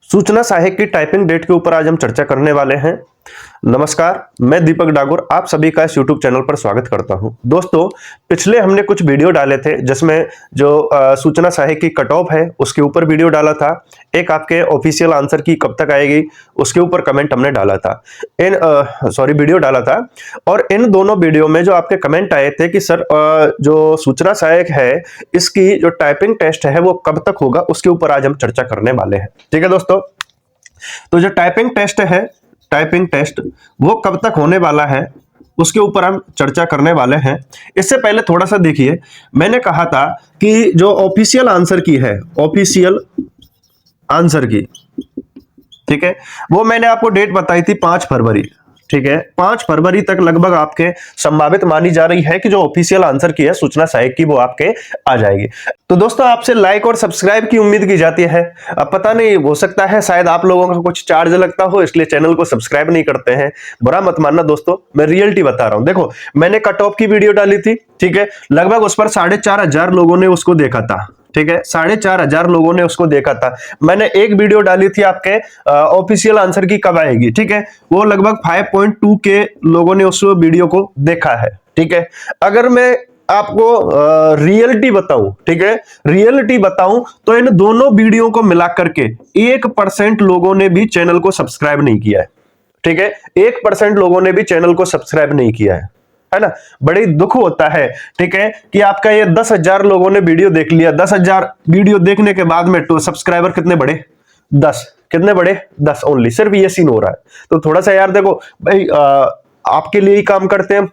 सूचना सहायक की टाइपिंग डेट के ऊपर आज हम चर्चा करने वाले हैं। नमस्कार, मैं दीपक डागोर आप सभी का इस YouTube चैनल पर स्वागत करता हूं। दोस्तों, पिछले हमने कुछ वीडियो डाले थे जिसमें जो सूचना सहायक की कट ऑफ है उसके ऊपर वीडियो डाला था। एक आपके ऑफिशियल आंसर की कब तक आएगी उसके ऊपर कमेंट हमने डाला था। वीडियो डाला था। और इन दोनों वीडियो में जो आपके कमेंट आए थे कि सर जो सूचना सहायक है इसकी जो टाइपिंग टेस्ट है वो कब तक होगा, उसके ऊपर आज हम चर्चा करने वाले हैं। ठीक है दोस्तों, तो जो टाइपिंग टेस्ट वो कब तक होने वाला है उसके ऊपर हम चर्चा करने वाले हैं। इससे पहले थोड़ा सा देखिए, मैंने कहा था कि जो ऑफिशियल आंसर की है, ऑफिशियल आंसर की, ठीक है, वो मैंने आपको डेट बताई थी 5 फरवरी। ठीक है, 5 फरवरी तक लगभग आपके संभावित मानी जा रही है कि जो ऑफिशियल आंसर की है सूचना सहायक की वो आपके आ जाएगी। तो दोस्तों, आपसे लाइक और सब्सक्राइब की उम्मीद की जाती है। अब पता नहीं, हो सकता है शायद आप लोगों का कुछ चार्ज लगता हो इसलिए चैनल को सब्सक्राइब नहीं करते हैं। बुरा मत मानना दोस्तों, मैं रियलिटी बता रहा हूं। देखो, मैंने कट ऑफ की वीडियो डाली थी, ठीक है, लगभग उस पर 4,500 लोगों ने उसको देखा था। ठीक है, 4,500 लोगों ने उसको देखा था। मैंने एक वीडियो डाली थी आपके ऑफिशियल आंसर की कब आएगी, ठीक है, वो लगभग 5.2 के लोगों ने उस वीडियो को देखा है। ठीक है, अगर मैं आपको रियलिटी बताऊं, ठीक है, रियलिटी बताऊं तो इन दोनों वीडियो को मिलाकर के 1% लोगों ने भी चैनल को सब्सक्राइब नहीं किया है। ठीक है, 1% लोगों ने भी चैनल को सब्सक्राइब नहीं किया है ना। बड़ी दुख होता है, ठीक है, कि आपका ये 10,000 लोगों ने वीडियो देख लिया। 10,000 वीडियो देखने के बाद में तो सब्सक्राइबर कितने बढ़े? 10। कितने बढ़े? 10 ओनली। सिर्फ ये सीन हो रहा है। तो थोड़ा सा यार देखो भाई, आपके लिए ही काम करते हैं,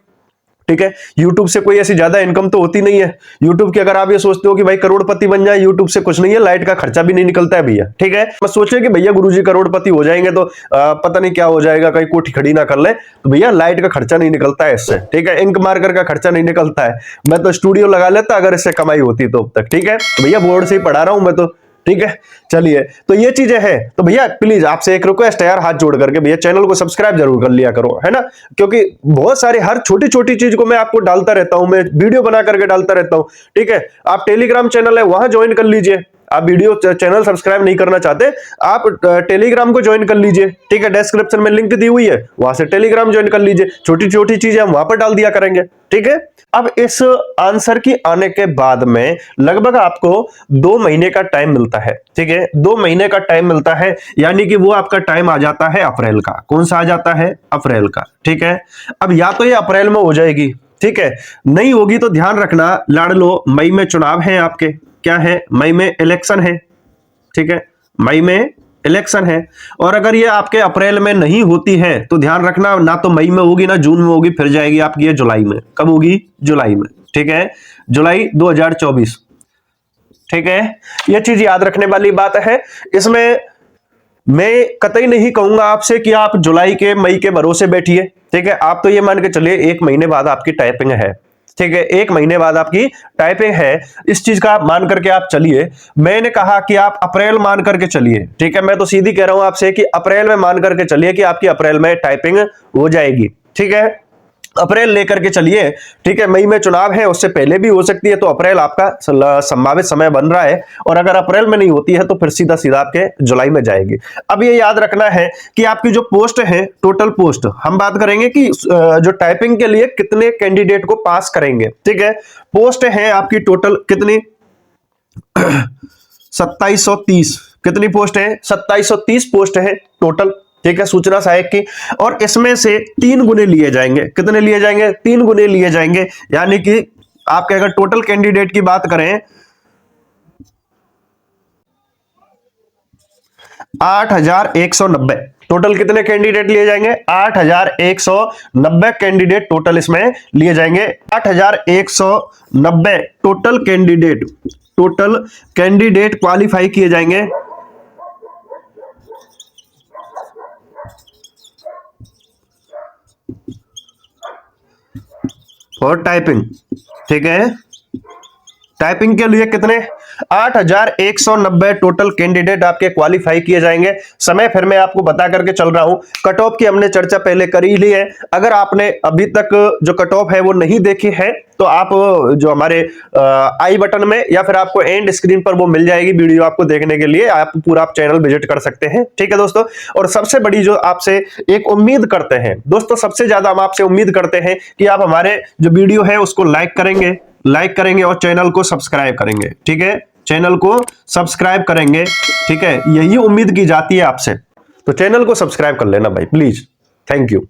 ठीक है। यूट्यूब से कोई ऐसी ज्यादा इनकम तो होती नहीं है। यूट्यूब की अगर आप ये सोचते हो कि भाई करोड़पति बन जाए, यूट्यूब से कुछ नहीं है, लाइट का खर्चा भी नहीं निकलता है भैया। ठीक है, मैं सोचे कि भैया गुरुजी करोड़पति हो जाएंगे तो पता नहीं क्या हो जाएगा, कहीं कोठी खड़ी ना कर ले, तो भैया लाइट का खर्चा नहीं निकलता है इससे। ठीक है, इंक मार्कर का खर्चा नहीं निकलता है। मैं तो स्टूडियो लगा लेता अगर इससे कमाई होती तो अब तक। ठीक है, तो भैया बोर्ड से ही पढ़ा रहा हूं मैं तो। ठीक है, चलिए, तो ये चीजें हैं। तो भैया प्लीज आपसे एक रिक्वेस्ट है यार, हाथ जोड़ करके भैया चैनल को सब्सक्राइब जरूर कर लिया करो, है ना, क्योंकि बहुत सारे हर छोटी छोटी चीज को मैं आपको डालता रहता हूं, मैं वीडियो बना करके डालता रहता हूं। ठीक है, आप टेलीग्राम चैनल है वहां ज्वाइन कर लीजिए। आप वीडियो चैनल सब्सक्राइब नहीं करना चाहते, आप टेलीग्राम को ज्वाइन कर लीजिए। ठीक है, डिस्क्रिप्शन में लिंक दी हुई है, वहां से टेलीग्राम ज्वाइन कर लीजिए। छोटी छोटी चीजें हम वहां पर डाल दिया करेंगे। ठीक है, अब इस आंसर की आने के बाद में लगभग आपको 2 महीने का टाइम मिलता है। ठीक है, 2 महीने का टाइम मिलता है, यानी कि वो आपका टाइम आ जाता है अप्रैल का। कौन सा आ जाता है? अप्रैल का। ठीक है, अब या तो ये अप्रैल में हो जाएगी, ठीक है, नहीं होगी तो ध्यान रखना लाड़ लो, मई में चुनाव है आपके। क्या है? मई में इलेक्शन है। ठीक है, मई में इलेक्शन है। और अगर ये आपके अप्रैल में नहीं होती है तो ध्यान रखना, ना तो मई में होगी ना जून में होगी, फिर जाएगी आपकी ये जुलाई में। कब होगी? जुलाई में। ठीक है, जुलाई 2024। ठीक है, ये चीज याद रखने वाली बात है। इसमें मैं कतई नहीं कहूंगा आपसे कि आप जुलाई के मई के भरोसे बैठिए। ठीक है, आप तो ये मान के चलिए 1 महीने बाद आपकी टाइपिंग है। ठीक है, 1 महीने बाद आपकी टाइपिंग है, इस चीज का आप मान करके आप चलिए। मैंने कहा कि आप अप्रैल मान करके चलिए। ठीक है, मैं तो सीधी कह रहा हूं आपसे कि अप्रैल में मान करके चलिए कि आपकी अप्रैल में टाइपिंग हो जाएगी। ठीक है, अप्रैल लेकर के चलिए। ठीक है, मई में चुनाव है, उससे पहले भी हो सकती है, तो अप्रैल आपका संभावित समय बन रहा है। और अगर अप्रैल में नहीं होती है तो फिर सीधा सीधा आपके जुलाई में जाएगी। अब ये याद रखना है कि आपकी जो पोस्ट है, टोटल पोस्ट, हम बात करेंगे कि जो टाइपिंग के लिए कितने कैंडिडेट को पास करेंगे। ठीक है, पोस्ट है आपकी टोटल कितनी? 2730। कितनी पोस्ट है? 2730 पोस्ट है टोटल। ठीक है, सूचना सहायक की। और इसमें से 3 गुने लिए जाएंगे। कितने लिए जाएंगे? 3 गुने लिए जाएंगे, यानी कि आपके अगर टोटल कैंडिडेट की बात करें 8,190। टोटल कितने कैंडिडेट लिए जाएंगे? 8,190 कैंडिडेट टोटल इसमें लिए जाएंगे। 8,190 टोटल कैंडिडेट क्वालिफाई किए जाएंगे। और टाइपिंग। ठीक है, टाइपिंग के लिए कितने? 8190 टोटल कैंडिडेट आपके क्वालिफाई किए जाएंगे। समय फिर मैं आपको बता करके चल रहा हूं। कट ऑफ की हमने चर्चा पहले करी ली है। अगर आपने अभी तक जो कट ऑफ है वो नहीं देखी है तो आप जो हमारे आई बटन में या फिर आपको एंड स्क्रीन पर वो मिल जाएगी वीडियो आपको देखने के लिए। आप पूरा आप चैनल विजिट कर सकते हैं, ठीक है दोस्तों। और सबसे बड़ी जो आपसे एक उम्मीद करते हैं दोस्तों, सबसे ज्यादा हम आपसे उम्मीद करते हैं कि आप हमारे जो वीडियो है उसको लाइक करेंगे और चैनल को सब्सक्राइब करेंगे, ठीक है। चैनल को सब्सक्राइब करेंगे, ठीक है, यही उम्मीद की जाती है आपसे। तो चैनल को सब्सक्राइब कर लेना भाई प्लीज। Thank you.